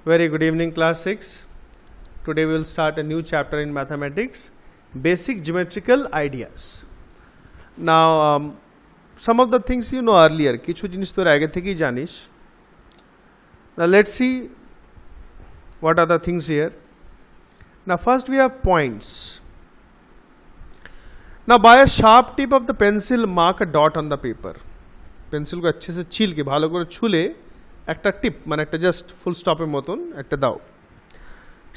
Very good evening, class 6. Today we will start a new chapter in mathematics, basic geometrical ideas. Now, some of the things you know earlier, কিছু জিনিস তোর আগে থেকেই জানিস. Now let's see what are the things here. Now first we have points. Now by a sharp tip of the pencil mark a dot on the paper. Pencil को अच्छे से छील के भाলো করে ছুলে একটা টিপ মানে একটা জাস্ট ফুল স্টপের মতন একটা দাও.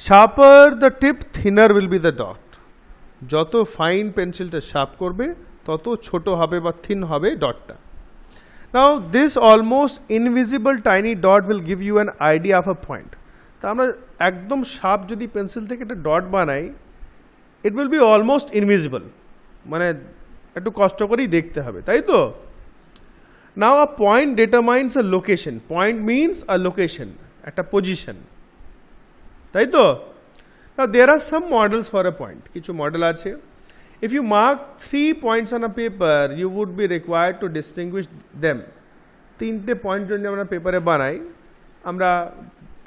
Sharper the tip thinner will be the dot. যত ফাইন পেন্সিলটা শার্প করবে তত ছোট হবে বা থিন হবে ডটটা. Now this almost invisible tiny dot will give you an idea of a point. তা আমরা একদম শার্প যদি পেন্সিল থেকে একটা ডট বানাই, it will be almost invisible, মানে একটু কষ্ট করেই দেখতে হবে, তাই তো? Now a point determines a location. Point means a location, একটা position. তাই তো? Now there are some models for a point. কিছু মডেল আছে. If you mark 3 points on a paper, you would be required to distinguish them. তিনটে point যদি আমরা পেপারে বানাই, আমরা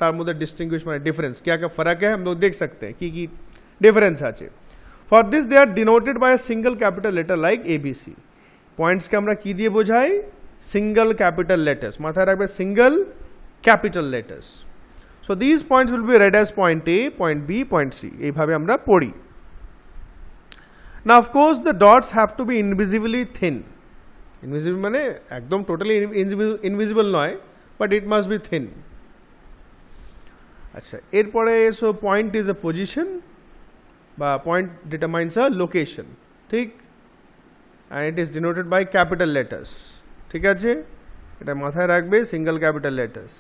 তার মধ্যে distinguish মানে difference, क्या क्या फर्क है हम लोग देख सकते हैं, কি difference আছে. For this they are denoted by a single capital letter like ABC. Points কে আমরা কি দিয়ে বোঝাই? Single capital letters. মাথায় রাখবে single capital letters. So these points will be read as point A, point B, point C. এইভাবে আমরা পড়ি. Now of course the dots have to be invisibly thin. Invisible মানে একদম totally invisible নয়, but it must be thin. আচ্ছা, এরপরে so point is a position বা point determines a location. ঠিক? And it is denoted by capital letters. ঠিক আছে, এটা মাথায় রাখবে, সিঙ্গেল ক্যাপিটাল লেটার্স.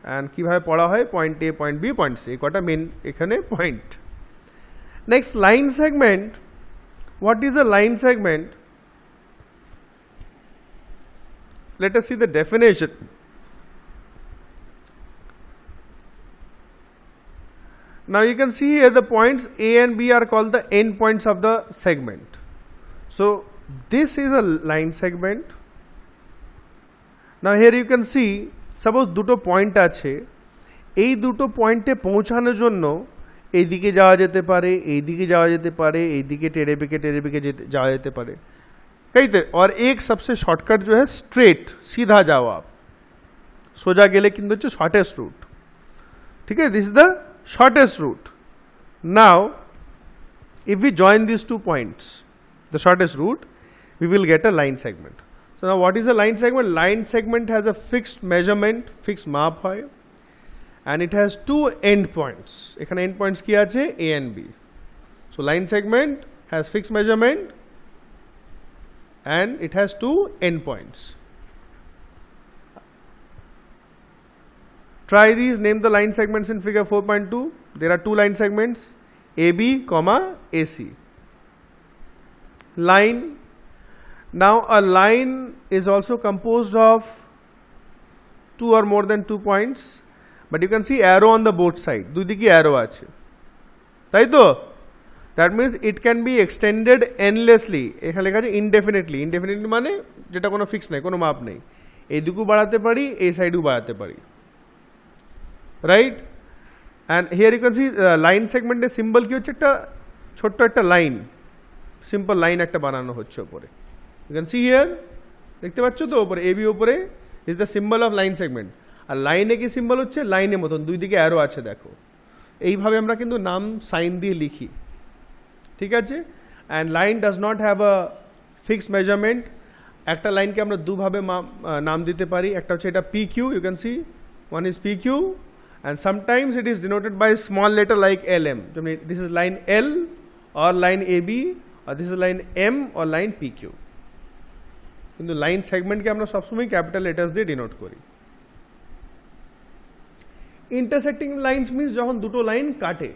অ্যান্ড কীভাবে পড়া হয়? পয়েন্ট এ, পয়েন্ট বি, পয়েন্ট সি, এই কটা মেন এখানে point. Next line segment. What is a line segment? Let us see the definition. Now you can see here the points A and B are called the end points of the segment. So this is a line segment. Now here you can see, suppose দুটো point আছে, এই দুটো পয়েন্টে পৌঁছানোর জন্য এই দিকে যাওয়া যেতে পারে, এই দিকে যাওয়া যেতে পারে, এই দিকে টেढ़े बेके যাওয়া যেতে পারে. कहते और एक सबसे शॉर्टकट जो है स्ट्रेट, सीधा जाओ आप, সোজা গেলে কিন্তু হচ্ছে শর্টেস্ট রুট. ঠিক আছে, this is the shortest route. Now if we join these 2 points, the shortest route, we will get a line segment. So now what is a line segment? Line segment has a fixed measurement, fixed মাপ হয়, and it has 2 end points. এখানে end points কি আছে? A and B. So line segment has fixed measurement and it has 2 end points. Try these, name the line segments in figure 4.2. There are 2 line segments, AB, AC. Line. Now a line is also composed of 2 or more than 2 points, but you can see arrow on the both side. দুই দিকে arrow আছে, তাই তো? That means it can be extended endlessly. এখানে লেখা আছে indefinitely. Indefinitely মানে যেটা কোনো ফিক্স নেই, কোনো মাপ নেই. এই দিকেও বাড়াতে পারি, এই সাইডেও বাড়াতে পারি, right? And here you can see line সেগমেন্টের সিম্বল কি হচ্ছে? একটা ছোট্ট একটা লাইন, সিম্পল লাইন একটা বানানো হচ্ছে ওপরে. ইউ ক্যান সি হিয়ার, দেখতে পাচ্ছ তো ওপরে এবি ওপরে is the symbol of line segment. আর লাইনে কি সিম্বল হচ্ছে? লাইনের মতন দুই দিকে অ্যারো আছে, দেখো. এইভাবে আমরা কিন্তু নাম সাইন দিয়ে লিখি, ঠিক আছে? And line does not have a fixed measurement. একটা লাইনকে আমরা দুভাবে নাম দিতে পারি. একটা হচ্ছে এটা P Q, you can see one is P Q, and sometimes it is denoted by small letter like L M. যেমন this is line L or line AB, or this is line M or line PQ. কিন্তু line সেগমেন্টকে আমরা সবসময় capital letters দিয়ে denote করি. Intersecting lines means যখন দুটো line কাটে,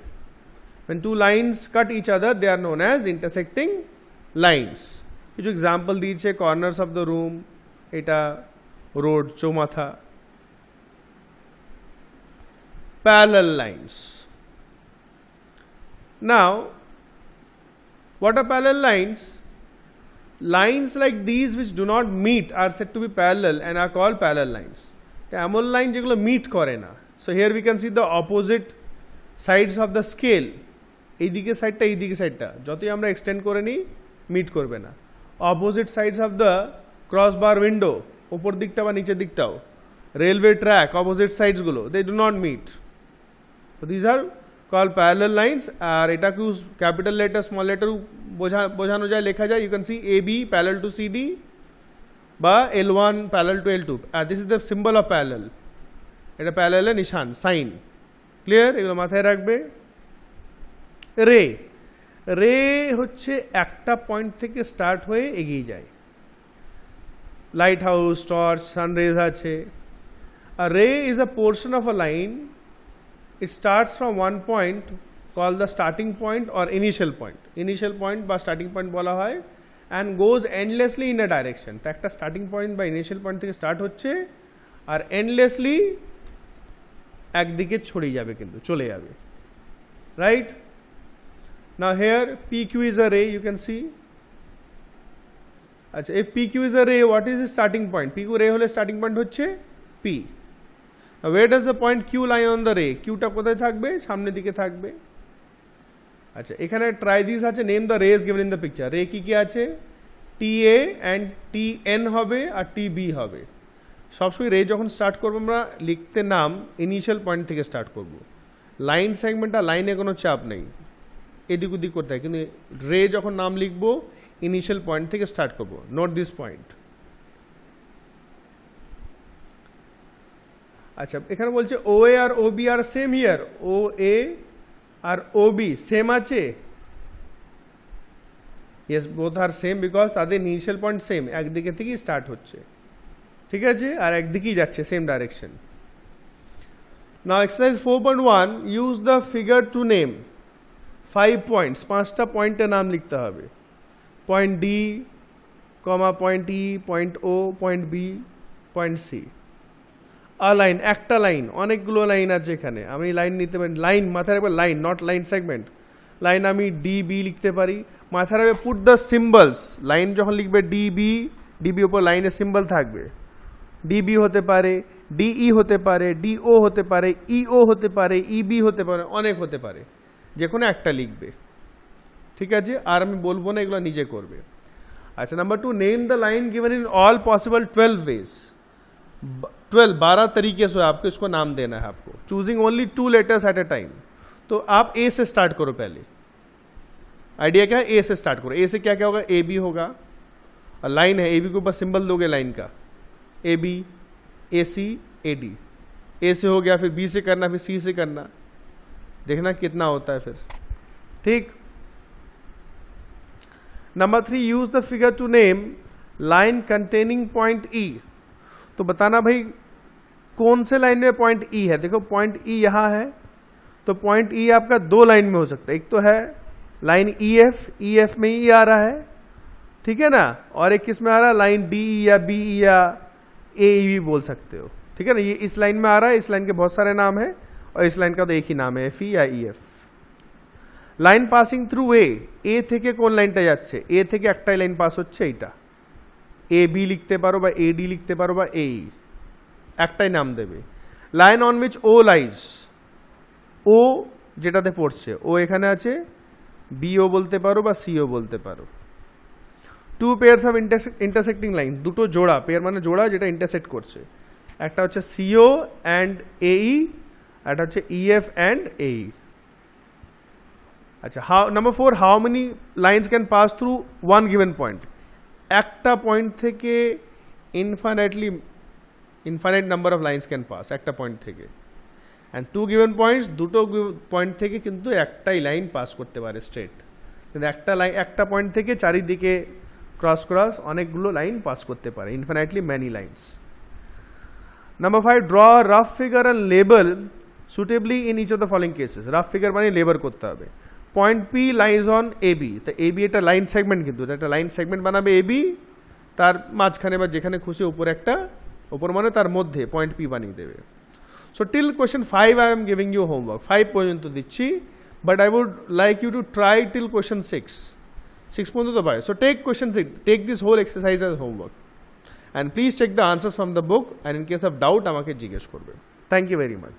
when 2 lines cut each other, they are known as intersecting lines. কিছু example দিয়েছে, কর্নার্স অফ দ্য রুম, এটা রোড, চৌমাথা. Parallel lines. Now what are parallel lines? Lines like these which do not meet are said to be parallel and are called parallel lines. এমন line যেগুলো meet করে না, So here we can see the opposite sides of the scale. এইদিকে সাইডটা এইদিকে সাইডটা যতই আমরা এক্সটেন্ড করে নিই মিট করবে না। Opposite sides of the cross bar window, উপর দিকটা বা নিচের দিকটাও, রেলওয়ে ট্র্যাক অপোজিট সাইডসগুলো, দে ডু নট মিট। তো these are call parallel lines. আর এটাকে ক্যাপিটাল লেটার স্মল লেটার বোঝানো যায়, লেখা যায়। You can see A B parallel to C D বা L1 প্যারালাল টু L2। আর this is the symbol of parallel. এটা প্যারালালের নিশান, সাইন। ক্লিয়ার? এগুলো মাথায় রাখবে। রে, রে হচ্ছে একটা পয়েন্ট থেকে স্টার্ট হয়ে এগিয়ে যায়। লাইট হাউস, টর্চ, সানরেজ আছে। আর রে is a portion of a line, it starts from one point call the starting point or initial point. Initial point বা স্টার্টিং পয়েন্ট বলা হয়। And goes endlessly in a direction. তো একটা starting point বা initial point থেকে start হচ্ছে আর endlessly একদিকে ছড়িয়ে যাবে, কিন্তু চলে যাবে। Right? Now here PQ is a ray, you can see. আচ্ছা, if PQ is a ray, what is the starting point? PQ ray হলে starting point হচ্ছে P. Now where does the point Q lie on the ray? Q টা কোথায় থাকবে? সামনের দিকে থাকবে। আচ্ছা, এখানে try this আছে, name the rays given in the picture. রে কি কি আছে? TA and TN হবে আর TB হবে। সবসময় রে যখন স্টার্ট করবো আমরা লিখতে নাম ইনিশিয়াল পয়েন্ট থেকে স্টার্ট করব। লাইন সেগমেন্টটা লাইনে কোনো চাপ নেই, এদিক ওদিক করতে হয়, কিন্তু রে যখন নাম লিখবো ইনিশিয়াল পয়েন্ট থেকে স্টার্ট করবো। Note this point. আচ্ছা, এখানে বলছে ও এ আর O B are same here. O A আর ও বি সেম আছে? Yes, both are same, because তাদের ইনিশিয়াল পয়েন্ট সেম, একদিকে থেকেই স্টার্ট হচ্ছে। ঠিক আছে? আর একদিকেই যাচ্ছে, same direction. Now exercise 4.1, use the figure to name 5 points. 5টা পয়েন্টের নাম লিখতে হবে। পয়েন্ট ডি, কমা পয়েন্ট ই, পয়েন্ট ও, পয়েন্ট বি, পয়েন্ট সি। আ লাইন, একটা লাইন, অনেকগুলো লাইন আছে এখানে। আমি লাইন নিতে পারি, লাইন মাথায় রাখবে, line, not line segment. Line আমি ডি বি লিখতে পারি। মাথায় রাখবে পুট দ্য সিম্বলস। লাইন যখন লিখবে ডিবি, ডিবি ওপর লাইনের সিম্বল থাকবে। ডিবি হতে পারে, ডিই হতে পারে, ডিও হতে পারে, ইও হতে পারে, ইবি হতে পারে, অনেক হতে পারে, যে কোনো একটা লিখবে। ঠিক আছে? আর আমি বলবো না, এগুলো নিজে করবে। अच्छा number 2, name the line given in all possible 12 ways. 12 तरीके से आपको इसको नाम देना है आपको, choosing only 2 letters at a time. तो आप ए से स्टार्ट करो, पहले आइडिया क्या है, ए से स्टार्ट करो। ए से क्या क्या होगा, ए बी होगा, और लाइन है, ए बी के ऊपर सिंबल दोगे लाइन का, A B, A C, A D. ए से हो गया, फिर बी से करना, फिर सी से करना, देखना कितना होता है फिर। ठीक। Number 3, use the figure to name line containing point E. तो बताना भाई कौन से लाइन में पॉइंट ई है। देखो पॉइंट ई यहां है, तो पॉइंट ई आपका 2 लाइन में हो सकता है। एक तो है लाइन ई एफ में ई आ रहा है, ठीक है ना, और एक किस में आ रहा है, लाइन डी या बी या ए भी बोल सकते हो, ठीक है ना। ये इस लाइन में आ रहा है, इस लाइन के बहुत सारे नाम है, और इस लाइन का तो एक ही नाम है, एफ ई या E F. Line passing through a থেকে কোন লাইনটা যাচ্ছে, এ থেকে একটাই লাইন পাস হচ্ছে, এইটা এ বি লিখতে পারো বা এ ডি লিখতে পারো বা এ, একটাই নাম দেবে। Line on which O lies, O যেটাতে পড়ছে, ও এখানে আছে, বিও বলতে পারো বা সিও বলতে পারো। 2 পেয়ার্স অফ ইন্টারসেক্টিং লাইন, দুটো জোড়া, পেয়ার মানে জোড়া যেটা ইন্টারসেক্ট করছে, একটা হচ্ছে সিও অ্যান্ড এই, একটা হচ্ছে ইএফ অ্যান্ড এই। আচ্ছা, number 4, how many lines can pass through one given point. একটা পয়েন্ট থেকে infinite number of lines can pass, একটা পয়েন্ট থেকে। অ্যান্ড 2 গিভেন পয়েন্টস, দুটো পয়েন্ট থেকে কিন্তু একটাই লাইন পাস করতে পারে স্ট্রেট, কিন্তু একটা পয়েন্ট থেকে চারিদিকে ক্রস অনেকগুলো লাইন পাস করতে পারে, infinitely many lines. Number 5, draw rough figure and label suitably in each of the following cases. Rough figure মানে লেবার করতে হবে। Point P lies on A B, তো এ বি একটা লাইন সেগমেন্ট, কিন্তু একটা line segment বানাবে A B, তার মাঝখানে বা যেখানে খুশি উপরে একটা, উপর মানে তার মধ্যে পয়েন্ট পি বানিয়ে দেবে। So till question 5 I am giving you homework, 5 পর্যন্ত দিচ্ছি, but I would like you to try till question 6 পর্যন্ত তো পারে। So take question 6, take this whole exercise as homework, and please check the answers from the book, and in case of doubt আমাকে জিজ্ঞেস করবে। Thank you very much.